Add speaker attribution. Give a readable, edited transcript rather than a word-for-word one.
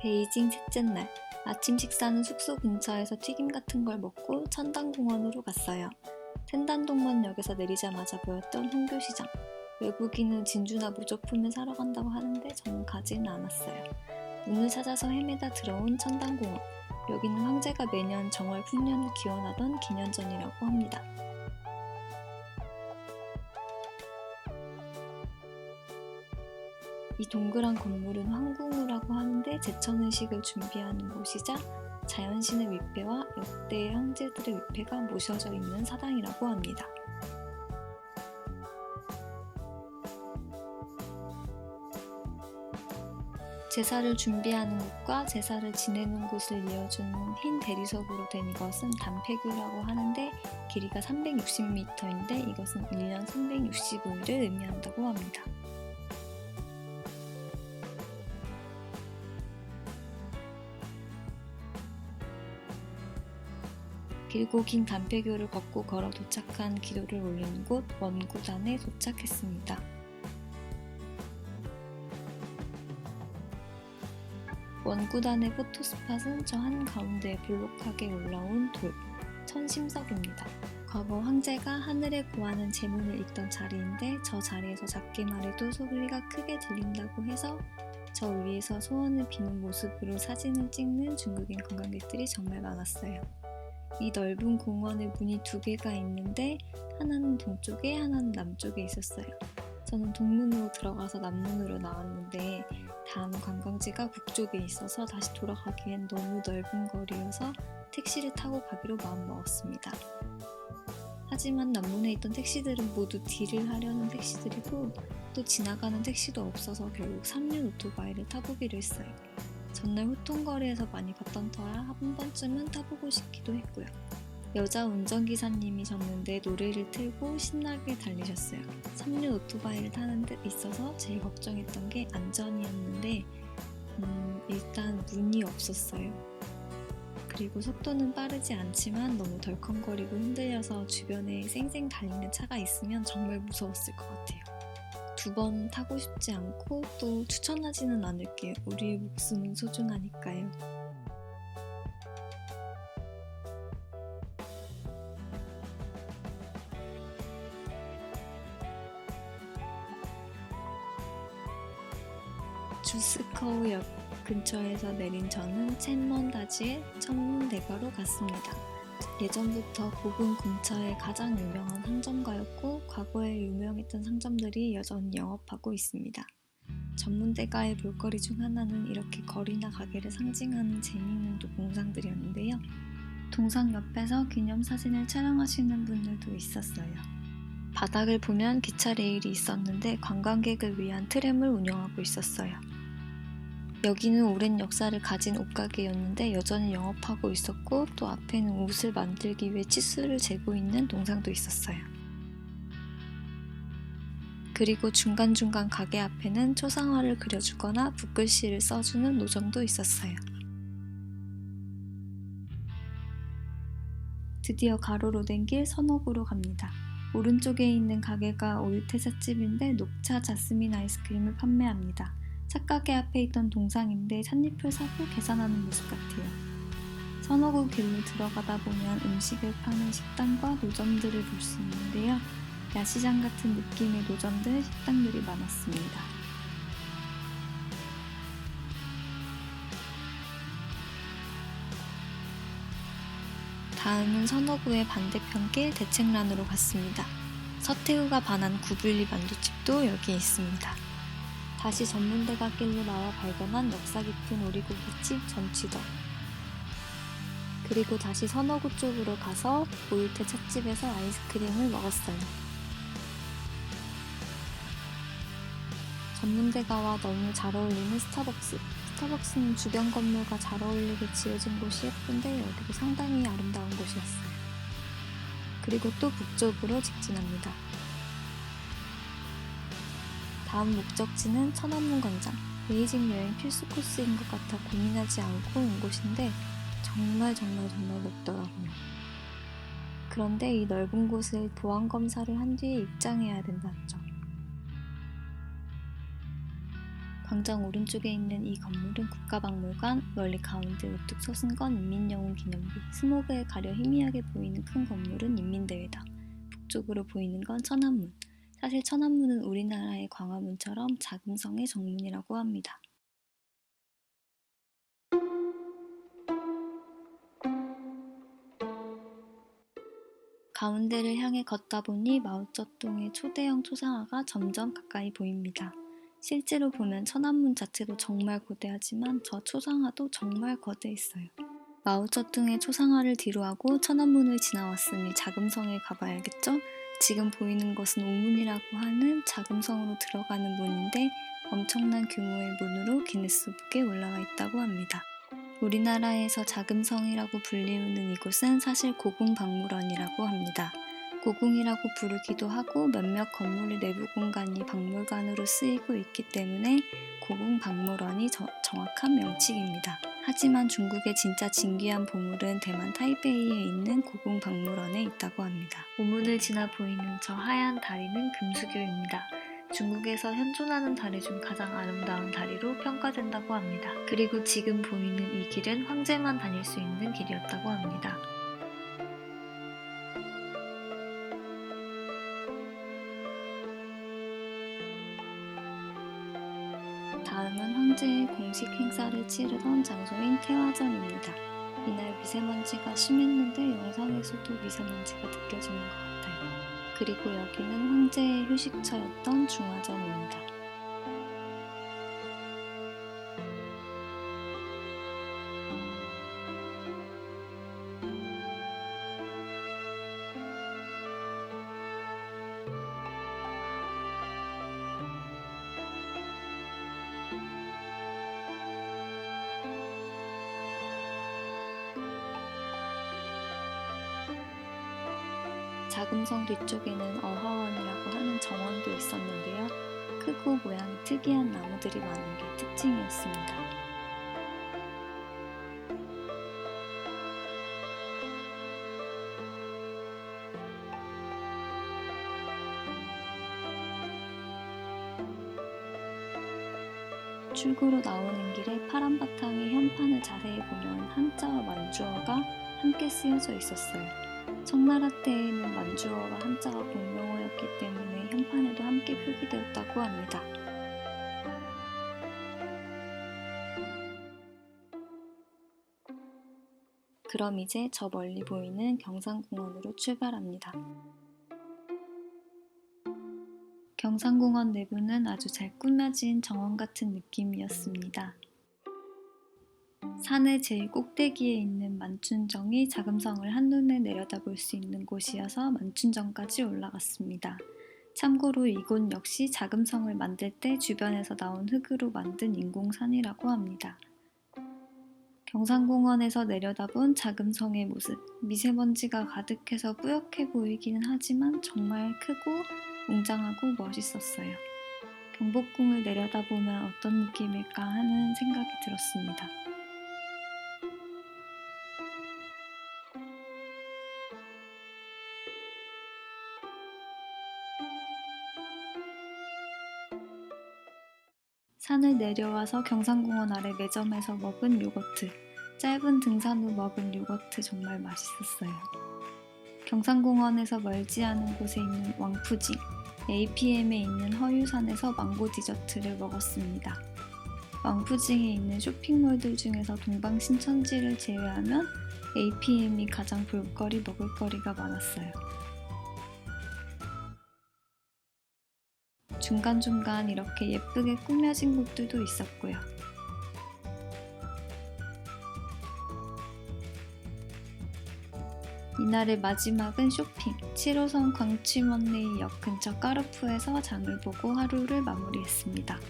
Speaker 1: 베이징 셋째 날, 아침 식사는 숙소 근처에서 튀김 같은 걸 먹고 천당공원으로 갔어요. 텐단동문역에서 내리자마자 보였던 홍교시장. 외국인은 진주나 무조품을 사러 간다고 하는데 저는 가지는 않았어요. 문을 찾아서 헤매다 들어온 천당공원. 여기는 황제가 매년 정월 풍년을 기원하던 기년전이라고 합니다. 이 동그란 건물은 황궁우라고 하는데 제천의식을 준비하는 곳이자 자연신의 위패와 역대의 황제들의 위패가 모셔져 있는 사당이라고 합니다. 제사를 준비하는 곳과 제사를 지내는 곳을 이어주는 흰 대리석으로 된 이것은 단폐교라고 하는데 길이가 360m인데 이것은 1년 365일을 의미한다고 합니다. 길고 긴 단폐교를 걷고 걸어 도착한 기도를 올리는 곳 원구단에 도착했습니다. 원구단의 포토스팟은 저 한가운데에 볼록하게 올라온 돌, 천심석입니다. 과거 황제가 하늘에 구하는 제문을 읽던 자리인데 저 자리에서 작게 말해도 소리가 크게 들린다고 해서 저 위에서 소원을 비는 모습으로 사진을 찍는 중국인 관광객들이 정말 많았어요. 이 넓은 공원에 문이 2개가 있는데 하나는 동쪽에 하나는 남쪽에 있었어요. 저는 동문으로 들어가서 남문으로 나왔는데 다음 관광지가 북쪽에 있어서 다시 돌아가기엔 너무 넓은 거리여서 택시를 타고 가기로 마음먹었습니다. 하지만 남문에 있던 택시들은 모두 딜을 하려는 택시들이고 또 지나가는 택시도 없어서 결국 3륜 오토바이를 타보기로 했어요. 전날 호통거리에서 많이 봤던 터라 한 번쯤은 타보고 싶기도 했고요. 여자 운전기사님이셨는데 노래를 틀고 신나게 달리셨어요. 3륜 오토바이를 타는 데 있어서 제일 걱정했던 게 안전이었는데 일단 문이 없었어요. 그리고 속도는 빠르지 않지만 너무 덜컹거리고 흔들려서 주변에 쌩쌩 달리는 차가 있으면 정말 무서웠을 것 같아요. 2번 타고 싶지 않고 또 추천하지는 않을게요. 우리의 목숨은 소중하니까요. 주스커우역 근처에서 내린 저는 첸먼다지의 천문대가로 갔습니다. 예전부터 고궁 근처에 가장 유명한 상점가였고 과거에 유명했던 상점들이 여전히 영업하고 있습니다. 전문대가의 볼거리 중 하나는 이렇게 거리나 가게를 상징하는 재미있는 동상들이었는데요. 동상 옆에서 기념사진을 촬영하시는 분들도 있었어요. 바닥을 보면 기차 레일이 있었는데 관광객을 위한 트램을 운영하고 있었어요. 여기는 오랜 역사를 가진 옷가게였는데 여전히 영업하고 있었고 또 앞에는 옷을 만들기 위해 치수를 재고 있는 동상도 있었어요. 그리고 중간중간 가게 앞에는 초상화를 그려주거나 붓글씨를 써주는 노점도 있었어요. 드디어 가로로 된 길 선옥으로 갑니다. 오른쪽에 있는 가게가 오유태자집인데 녹차 자스민 아이스크림을 판매합니다. 착가게 앞에 있던 동상인데 찻잎을 사고 계산하는 모습 같아요. 선호구 길로 들어가다 보면 음식을 파는 식당과 노점들을 볼 수 있는데요. 야시장 같은 느낌의 노점들, 식당들이 많았습니다. 다음은 선호구의 반대편 길 대책란으로 갔습니다. 서태후가 반한 구불리 만두집도 여기에 있습니다. 다시 전문대가 길로 나와 발견한 역사 깊은 오리고기집 전취더. 그리고 다시 선호구 쪽으로 가서 오유태 찻집에서 아이스크림을 먹었어요. 전문대가와 너무 잘 어울리는 스타벅스. 스타벅스는 주변 건물과 잘 어울리게 지어진 곳이 예쁜데 여기도 상당히 아름다운 곳이었어요. 그리고 또 북쪽으로 직진합니다. 다음 목적지는 천안문 광장. 베이징 여행 필수 코스인 것 같아 고민하지 않고 온 곳인데 정말 넓더라고요. 그런데 이 넓은 곳을 보안검사를 한 뒤에 입장해야 된다는 점. 광장 오른쪽에 있는 이 건물은 국가박물관, 멀리 가운데 우뚝 솟은 건 인민영웅기념비, 스모그에 가려 희미하게 보이는 큰 건물은 인민대회당, 북쪽으로 보이는 건 천안문. 사실 천안문은 우리나라의 광화문처럼 자금성의 정문이라고 합니다. 가운데를 향해 걷다 보니 마오쩌둥의 초대형 초상화가 점점 가까이 보입니다. 실제로 보면 천안문 자체도 정말 거대하지만 저 초상화도 정말 거대했어요. 마오쩌둥의 초상화를 뒤로하고 천안문을 지나왔으니 자금성에 가봐야겠죠? 지금 보이는 것은 오문이라고 하는 자금성으로 들어가는 문인데 엄청난 규모의 문으로 기네스북에 올라와 있다고 합니다. 우리나라에서 자금성이라고 불리우는 이곳은 사실 고궁박물원이라고 합니다. 고궁이라고 부르기도 하고 몇몇 건물의 내부 공간이 박물관으로 쓰이고 있기 때문에 고궁박물원이 정확한 명칭입니다. 하지만 중국의 진짜 진귀한 보물은 대만 타이베이에 있는 고궁박물원에 있다고 합니다. 오문을 지나 보이는 저 하얀 다리는 금수교입니다. 중국에서 현존하는 다리 중 가장 아름다운 다리로 평가된다고 합니다. 그리고 지금 보이는 이 길은 황제만 다닐 수 있는 길이었다고 합니다. 다음은 황제의 공식 행사를 치르던 장소인 태화전입니다. 이날 미세먼지가 심했는데 영상에서도 미세먼지가 느껴지는 것 같아요. 그리고 여기는 황제의 휴식처였던 중화전입니다. 자금성 뒤쪽에는 어화원이라고 하는 정원도 있었는데요. 크고 모양이 특이한 나무들이 많은 게 특징이었습니다. 출구로 나오는 길에 파란 바탕의 현판을 자세히 보면 한자와 만주어가 함께 쓰여져 있었어요. 청나라 때에는 만주어와 한자가 공용어였기 때문에 현판에도 함께 표기되었다고 합니다. 그럼 이제 저 멀리 보이는 경산공원으로 출발합니다. 경산공원 내부는 아주 잘 꾸며진 정원 같은 느낌이었습니다. 산의 제일 꼭대기에 있는 만춘정이 자금성을 한눈에 내려다볼 수 있는 곳이어서 만춘정까지 올라갔습니다. 참고로 이곳 역시 자금성을 만들 때 주변에서 나온 흙으로 만든 인공산이라고 합니다. 경산공원에서 내려다본 자금성의 모습, 미세먼지가 가득해서 뿌옇게 보이기는 하지만 정말 크고 웅장하고 멋있었어요. 경복궁을 내려다보면 어떤 느낌일까 하는 생각이 들었습니다. 산을 내려와서 경산공원 아래 매점에서 먹은 요거트, 짧은 등산 후 먹은 요거트 정말 맛있었어요. 경산공원에서 멀지 않은 곳에 있는 왕푸징, APM에 있는 허유산에서 망고 디저트를 먹었습니다. 왕푸징에 있는 쇼핑몰들 중에서 동방신천지를 제외하면 APM이 가장 볼거리, 먹을거리가 많았어요. 중간중간 이렇게 예쁘게 꾸며진 곳들도 있었고요. 이날의 마지막은 쇼핑, 7호선 광취먼레이역 근처 까르푸에서 장을 보고 하루를 마무리했습니다.